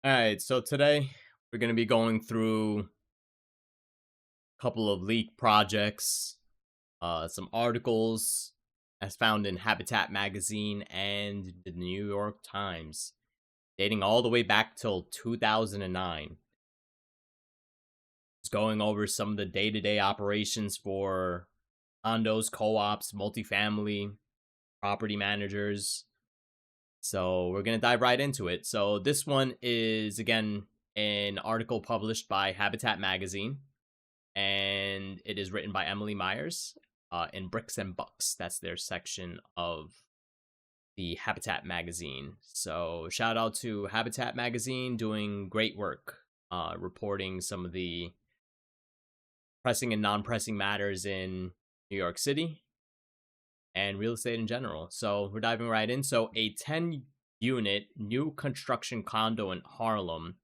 All right, so today we're going to be going through a couple of leak projects, some articles as found in Habitat Magazine and the New York Times, dating all the way back till 2009. It's going over some of the day-to-day operations for condos, co-ops, multifamily, property managers. So we're going to dive right into it. So this one is, again, an article published by Habitat Magazine, and it is written by Emily Myers in Bricks and Bucks. That's their section of the Habitat Magazine. So shout out to Habitat Magazine doing great work, reporting some of the pressing and non-pressing matters in New York City and real estate in general. So we're diving right in. So a 10-unit new construction condo in Harlem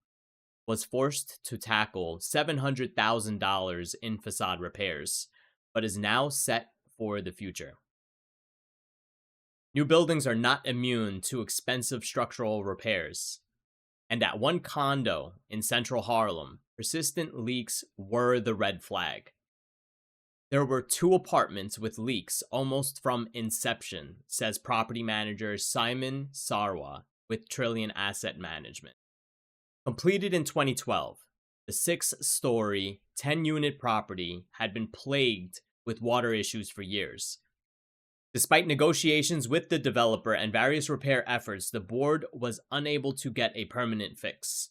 was forced to tackle $700,000 in facade repairs, but is now set for the future. New buildings are not immune to expensive structural repairs, and at one condo in central Harlem, persistent leaks were the red flag. There were 2 apartments with leaks almost from inception, says property manager Simon Sarwa with Trillion Asset Management. Completed in 2012, the 6-story, 10-unit property had been plagued with water issues for years. Despite negotiations with the developer and various repair efforts, the board was unable to get a permanent fix.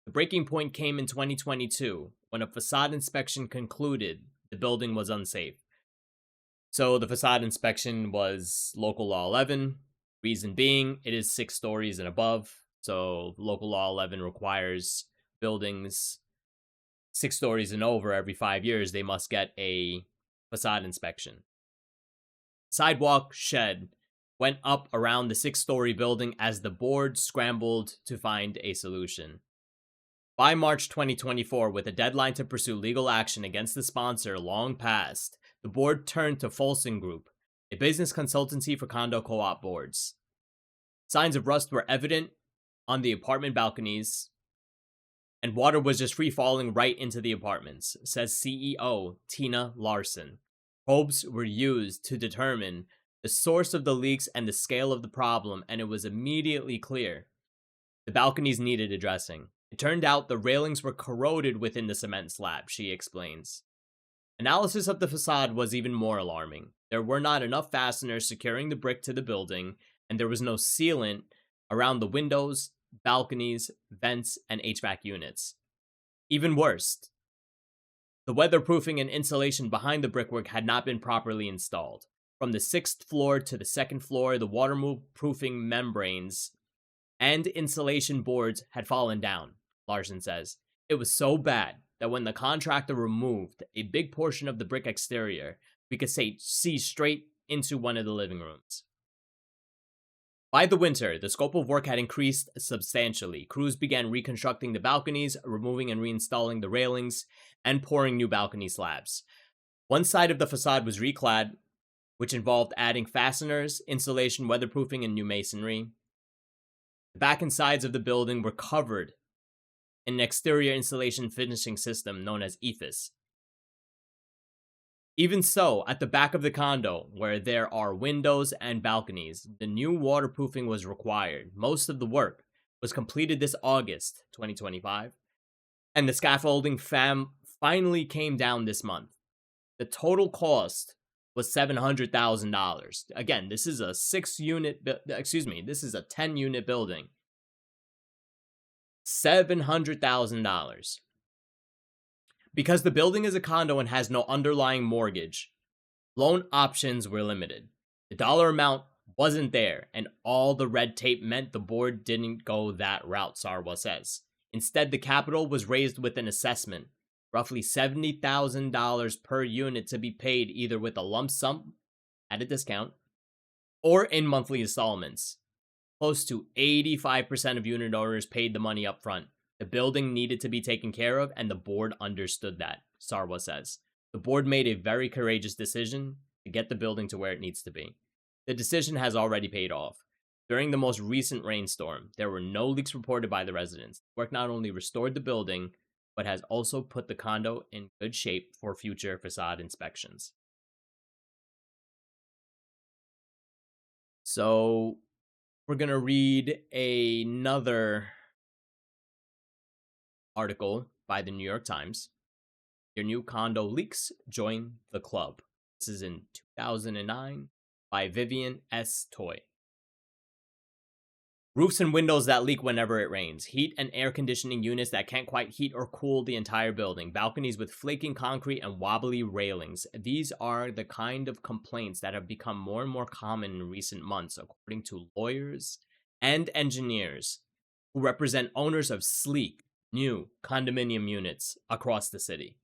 The breaking point came in 2022 when a facade inspection concluded the building was unsafe. So the facade inspection was Local Law 11, reason being it is 6 stories and above. So Local Law 11 requires buildings 6 stories and over every 5 years, they must get a facade inspection. Sidewalk shed went up around the 6-story building as the board scrambled to find a solution. By March 2024, with a deadline to pursue legal action against the sponsor long past, the board turned to Folsom Group, a business consultancy for condo co-op boards. Signs of rust were evident on the apartment balconies, and water was just free falling right into the apartments, says CEO Tina Larson. Probes were used to determine the source of the leaks and the scale of the problem, and it was immediately clear the balconies needed addressing. It turned out the railings were corroded within the cement slab, she explains. Analysis of the facade was even more alarming. There were not enough fasteners securing the brick to the building, and there was no sealant around the windows, balconies, vents, and HVAC units. Even worse, the weatherproofing and insulation behind the brickwork had not been properly installed. From the 6th floor to the 2nd floor, the waterproofing membranes and insulation boards had fallen down, Larson says. It was so bad that when the contractor removed a big portion of the brick exterior, we could see straight into one of the living rooms. By the winter, the scope of work had increased substantially. Crews began reconstructing the balconies, removing and reinstalling the railings, and pouring new balcony slabs. One side of the facade was reclad, which involved adding fasteners, insulation, weatherproofing, and new masonry. The back and sides of the building were covered in an exterior insulation finishing system known as EIFS. Even so, at the back of the condo, where there are windows and balconies, the new waterproofing was required. Most of the work was completed this August 2025, and the scaffolding finally came down this month. The total cost was $700,000. Again, this is a 10-unit building. $700,000. Because the building is a condo and has no underlying mortgage, loan options were limited. The dollar amount wasn't there, and all the red tape meant the board didn't go that route, Sarwa says. Instead, the capital was raised with an assessment, roughly $70,000 per unit to be paid either with a lump sum at a discount or in monthly installments. Close to 85% of unit owners paid the money up front. The building needed to be taken care of, and the board understood that, Sarwa says. The board made a very courageous decision to get the building to where it needs to be. The decision has already paid off. During the most recent rainstorm, there were no leaks reported by the residents. Work not only restored the building, but has also put the condo in good shape for future facade inspections. So, we're going to read another article by the New York Times. Your new condo leaks, join the club. This is in 2009 by Vivian S. Toy. Roofs and windows that leak whenever it rains. Heat and air conditioning units that can't quite heat or cool the entire building. Balconies with flaking concrete and wobbly railings. These are the kind of complaints that have become more and more common in recent months, according to lawyers and engineers who represent owners of sleek, new condominium units across the city.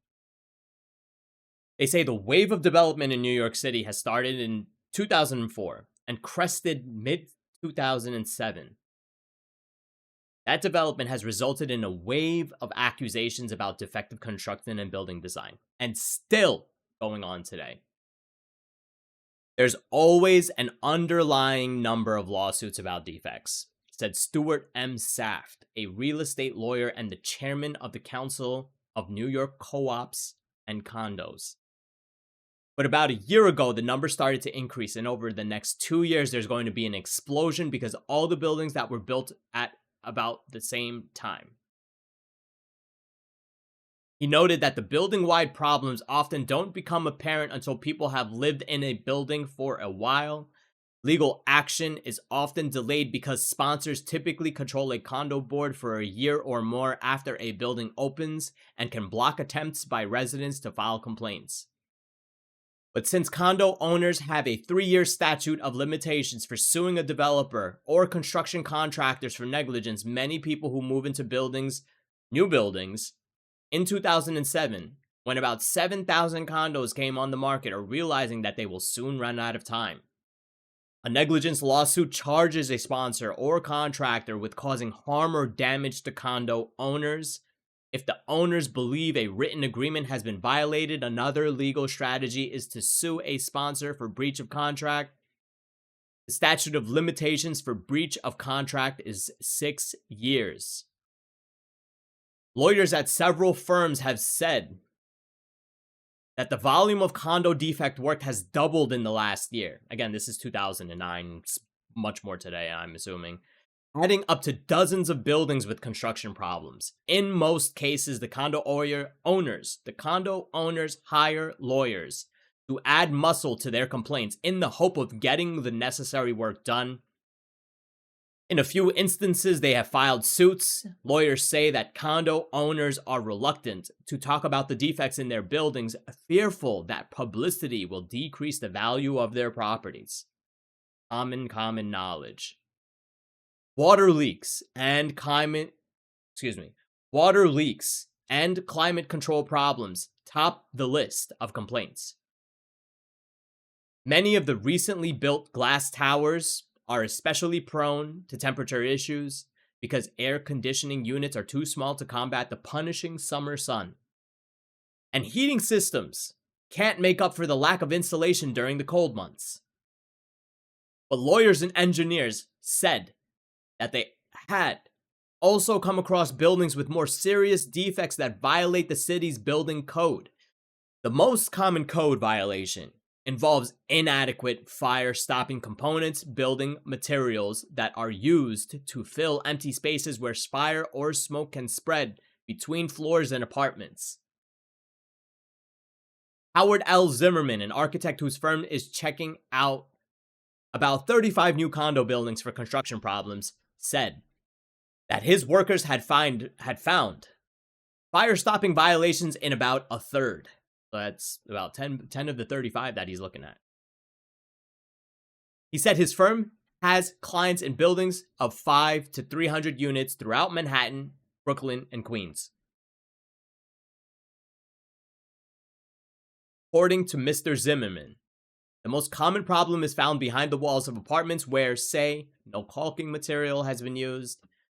They say the wave of development in New York City has started in 2004 and crested mid-2007. That development has resulted in a wave of accusations about defective construction and building design, and still going on today. There's always an underlying number of lawsuits about defects, said Stuart M. Saft, a real estate lawyer and the chairman of the Council of New York Co-ops and Condos. But about a year ago, the number started to increase, and over the next 2 years, there's going to be an explosion because all the buildings that were built at about the same time. He noted that the building-wide problems often don't become apparent until people have lived in a building for a while. Legal action is often delayed because sponsors typically control a condo board for a year or more after a building opens and can block attempts by residents to file complaints. But since condo owners have a 3-year statute of limitations for suing a developer or construction contractors for negligence, many people who move into buildings, new buildings, in 2007, when about 7,000 condos came on the market, are realizing that they will soon run out of time. A negligence lawsuit charges a sponsor or contractor with causing harm or damage to condo owners. If the owners believe a written agreement has been violated, another legal strategy is to sue a sponsor for breach of contract. The statute of limitations for breach of contract is 6 years. Lawyers at several firms have said that the volume of condo defect work has doubled in the last year. Again, this is 2009. It's much more today, I'm assuming. Adding up to dozens of buildings with construction problems. In most cases, the condo owners hire lawyers to add muscle to their complaints in the hope of getting the necessary work done. In a few instances, they have filed suits. Lawyers say that condo owners are reluctant to talk about the defects in their buildings, fearful that publicity will decrease the value of their properties. Common knowledge. Water leaks and climate control problems top the list of complaints. Many of the recently built glass towers are especially prone to temperature issues because air conditioning units are too small to combat the punishing summer sun. And heating systems can't make up for the lack of insulation during the cold months. But lawyers and engineers said that they had also come across buildings with more serious defects that violate the city's building code. The most common code violation involves inadequate fire-stopping components, building materials that are used to fill empty spaces where fire or smoke can spread between floors and apartments. Howard L. Zimmerman, an architect whose firm is checking out about 35 new condo buildings for construction problems, said that his workers had found fire-stopping violations in about a third. So that's about 10 of the 35 that he's looking at. He said his firm has clients in buildings of 5 to 300 units throughout Manhattan, Brooklyn, and Queens. According to Mr. Zimmerman, the most common problem is found behind the walls of apartments where, say, no caulking material has been used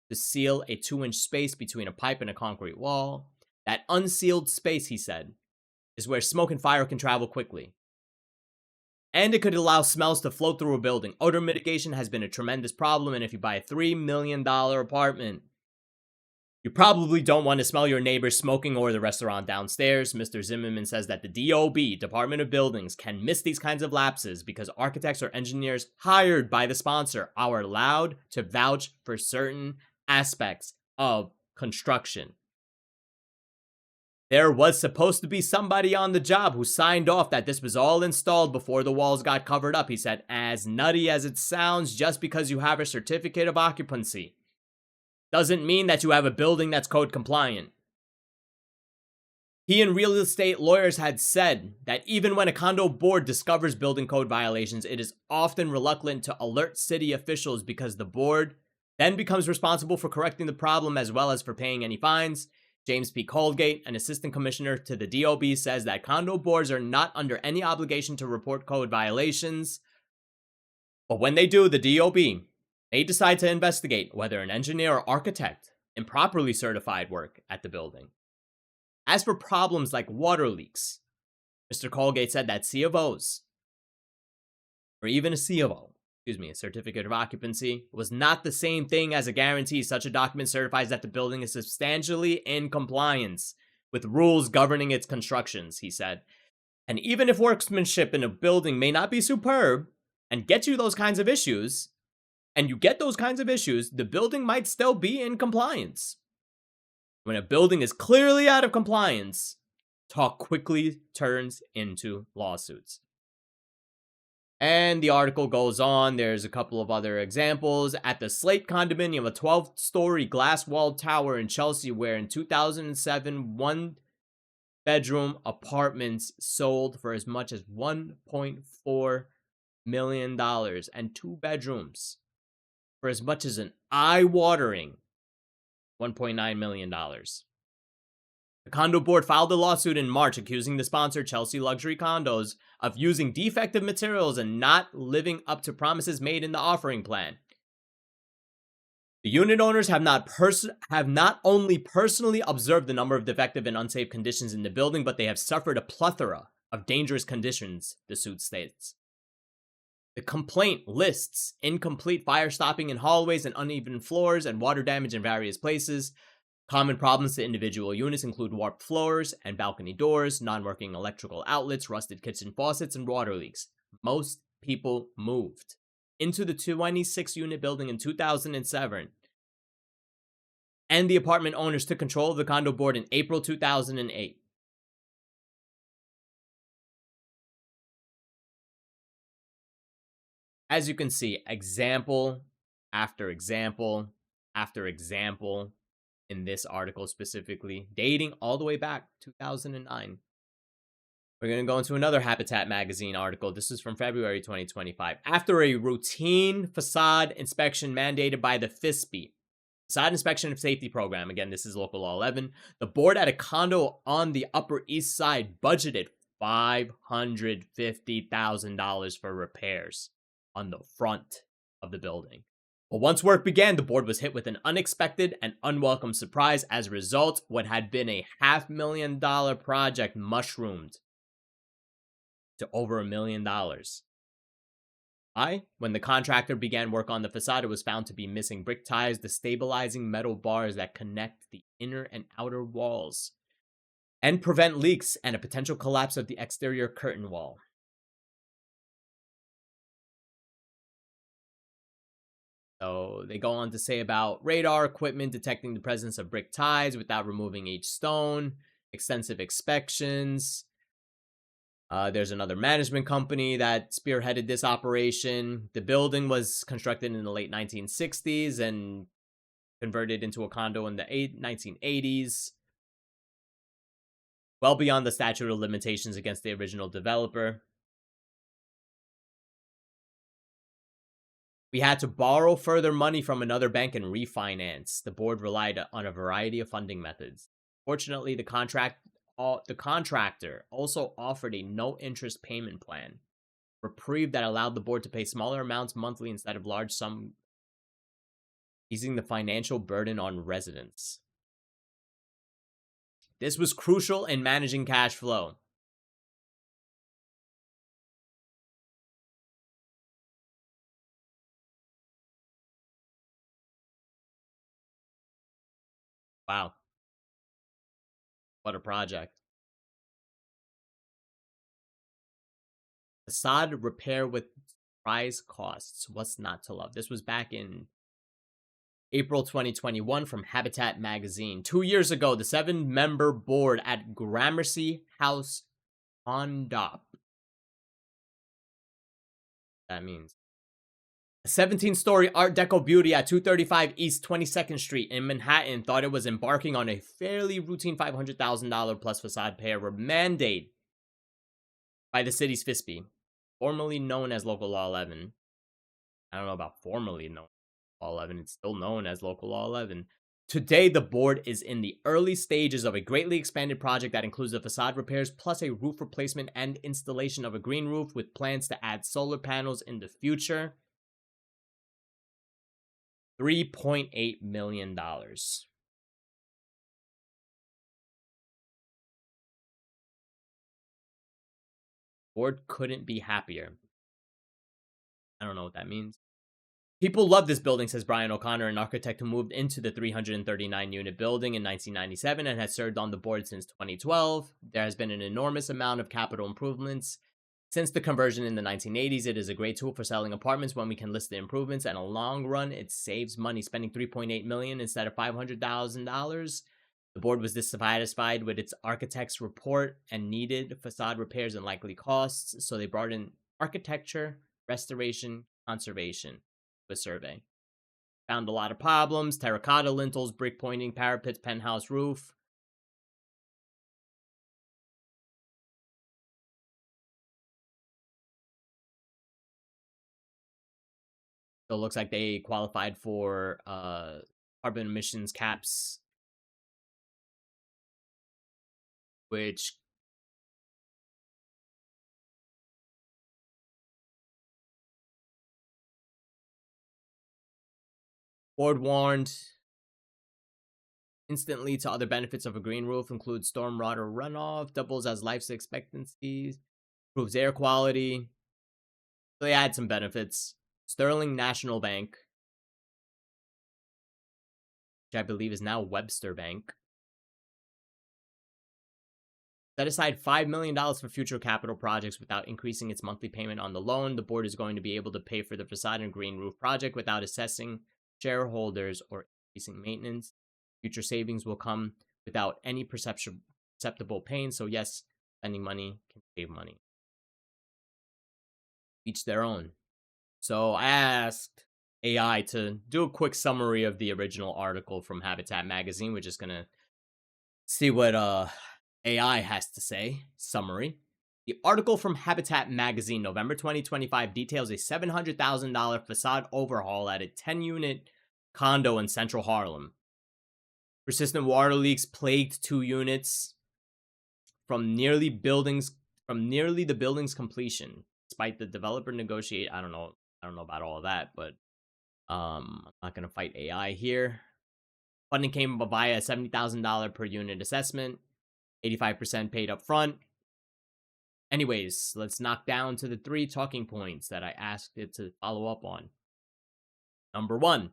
to seal a 2-inch space between a pipe and a concrete wall. That unsealed space, he said, is where smoke and fire can travel quickly. And it could allow smells to float through a building. Odor mitigation has been a tremendous problem, and if you buy a $3 million apartment, you probably don't want to smell your neighbors smoking or the restaurant downstairs. Mr. Zimmerman says that the DOB, Department of Buildings, can miss these kinds of lapses because architects or engineers hired by the sponsor are allowed to vouch for certain aspects of construction. There was supposed to be somebody on the job who signed off that this was all installed before the walls got covered up. He said, as nutty as it sounds, just because you have a certificate of occupancy doesn't mean that you have a building that's code compliant. He and real estate lawyers had said that even when a condo board discovers building code violations, it is often reluctant to alert city officials because the board then becomes responsible for correcting the problem as well as for paying any fines. James P. Colgate, an assistant commissioner to the DOB, says that condo boards are not under any obligation to report code violations. But when they do, the DOB may decide to investigate whether an engineer or architect improperly certified work at the building. As for problems like water leaks, Mr. Colgate said that C of O's, or even a C of O, a certificate of occupancy, was not the same thing as a guarantee. Such a document certifies that the building is substantially in compliance with rules governing its constructions, he said. And even if workmanship in a building may not be superb and get you those kinds of issues, the building might still be in compliance. When a building is clearly out of compliance, talk quickly turns into lawsuits. And the article goes on. There's a couple of other examples. At the Slate condominium, a 12-story glass-walled tower in Chelsea, where in 2007, one-bedroom apartments sold for as much as $1.4 million, and two bedrooms for as much as an eye-watering $1.9 million. The condo board filed a lawsuit in March accusing the sponsor, Chelsea Luxury Condos, of using defective materials and not living up to promises made in the offering plan. The unit owners have not only personally observed the number of defective and unsafe conditions in the building, but they have suffered a plethora of dangerous conditions, the suit states. The complaint lists incomplete fire stopping in hallways and uneven floors and water damage in various places. Common problems to individual units include warped floors and balcony doors, non-working electrical outlets, rusted kitchen faucets, and water leaks. Most people moved into the 26-unit building in 2007, and the apartment owners took control of the condo board in April 2008. As you can see, example after example after example in this article specifically, dating all the way back 2009. We're going to go into another Habitat magazine article. This is from February 2025. After a routine facade inspection mandated by the FISB, Facade Inspection and Safety Program, again, this is Local Law 11, the board at a condo on the Upper East Side budgeted $550,000 for repairs on the front of the building. But once work began, the board was hit with an unexpected and unwelcome surprise. As a result, what had been a $500,000 project mushroomed to over $1 million. Why? When the contractor began work on the facade, it was found to be missing brick ties, the stabilizing metal bars that connect the inner and outer walls and prevent leaks, and a potential collapse of the exterior curtain wall. So they go on to say about radar equipment detecting the presence of brick ties without removing each stone, extensive inspections. There's another management company that spearheaded this operation. The building was constructed in the late 1960s and converted into a condo in the 1980s. Well beyond the statute of limitations against the original developer. We had to borrow further money from another bank and refinance. The board relied on a variety of funding methods. Fortunately, the contractor also offered a no-interest payment plan, reprieve that allowed the board to pay smaller amounts monthly instead of large sums, easing the financial burden on residents. This was crucial in managing cash flow. Wow. What a project. Facade repair with surprise costs. What's not to love? This was back in April 2021 from Habitat Magazine. 2 years ago, the 7-member board at Gramercy House Ondop. That means a 17-story Art Deco beauty at 235 East 22nd Street in Manhattan thought it was embarking on a fairly routine $500,000 plus facade repair mandate by the city's FISP, formerly known as Local Law 11. I don't know about formerly known as Law 11. It's still known as Local Law 11. Today, the board is in the early stages of a greatly expanded project that includes the facade repairs plus a roof replacement and installation of a green roof with plans to add solar panels in the future. $3.8 million. Board couldn't be happier. I don't know what that means. People love this building, says Brian O'Connor, an architect who moved into the 339-unit building in 1997 and has served on the board since 2012. There has been an enormous amount of capital improvements since the conversion in the 1980s. It is a great tool for selling apartments when we can list the improvements, and in the long run, it saves money. Spending $3.8 million instead of $500,000. The board was dissatisfied with its architect's report and needed facade repairs and likely costs, so they brought in architecture, restoration, conservation a survey. Found a lot of problems: terracotta lintels, brick pointing, parapets, penthouse roof. So it looks like they qualified for carbon emissions caps, which board warned instantly to other benefits of a green roof include stormwater runoff, doubles as life expectancy, improves air quality. So they had some benefits. Sterling National Bank, which I believe is now Webster Bank, set aside $5 million for future capital projects without increasing its monthly payment on the loan. The board is going to be able to pay for the facade and green roof project without assessing shareholders or increasing maintenance. Future savings will come without any perceptible pain. So yes, spending money can save money. Each their own. So I asked AI to do a quick summary of the original article from Habitat Magazine. We're just going to see what AI has to say. Summary. The article from Habitat Magazine, November 2025, details a $700,000 facade overhaul at a 10-unit condo in central Harlem. Persistent water leaks plagued 2 units from nearly the building's completion, despite the developer negotiate. I don't know about all of that, but I'm not gonna fight AI here. Funding came via a $70,000 per unit assessment, 85% paid up front. Anyways, let's knock down to the 3 talking points that I asked it to follow up on. Number 1.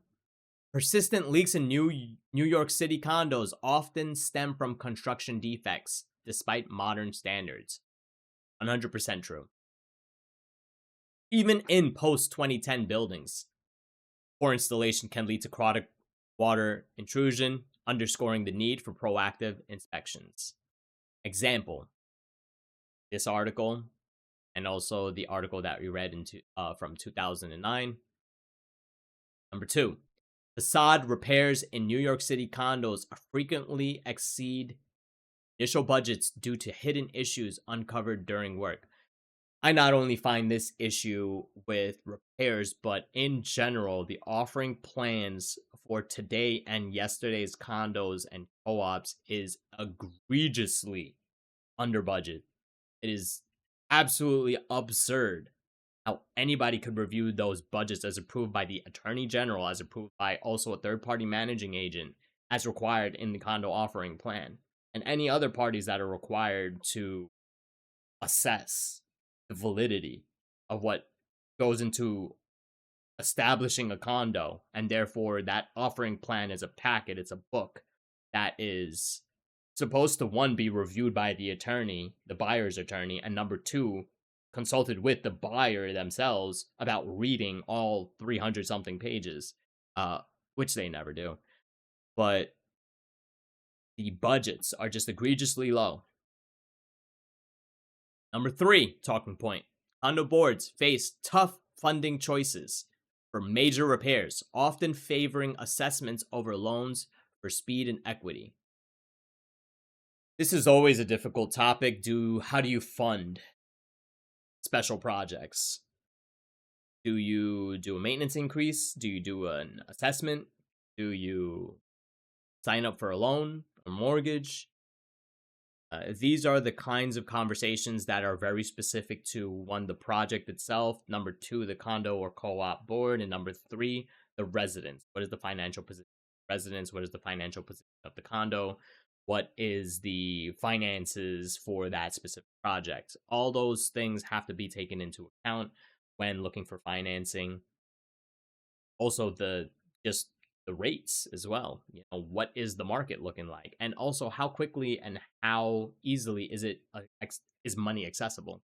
Persistent leaks in New York City condos often stem from construction defects, despite modern standards. 100% true. Even in post-2010 buildings, poor installation can lead to chronic water intrusion, underscoring the need for proactive inspections. Example, this article, and also the article that we read from 2009. Number 2. Facade repairs in New York City condos frequently exceed initial budgets due to hidden issues uncovered during work. I not only find this issue with repairs, but in general, the offering plans for today and yesterday's condos and co-ops is egregiously under budget. It is absolutely absurd how anybody could review those budgets as approved by the Attorney General, as approved by also a third-party managing agent, as required in the condo offering plan, and any other parties that are required to assess the validity of what goes into establishing a condo, and therefore that offering plan is a packet, it's a book that is supposed to, one, be reviewed by the attorney, the buyer's attorney, and number two, consulted with the buyer themselves about reading all 300 something pages, which they never do. But the budgets are just egregiously low. Number 3 talking point: condo boards face tough funding choices for major repairs, often favoring assessments over loans for speed and equity. This is always a difficult topic. How do you fund special projects? Do you do a maintenance increase? Do you do an assessment? Do you sign up for a loan, a mortgage? These are the kinds of conversations that are very specific to, one, the project itself, number two, the condo or co-op board, and number three, the residents. What is the financial position of the residents? What is the financial position of the condo? What is the finances for that specific project? All those things have to be taken into account when looking for financing. Also, the rates as well. What is the market looking like, and also how quickly and how easily is money accessible?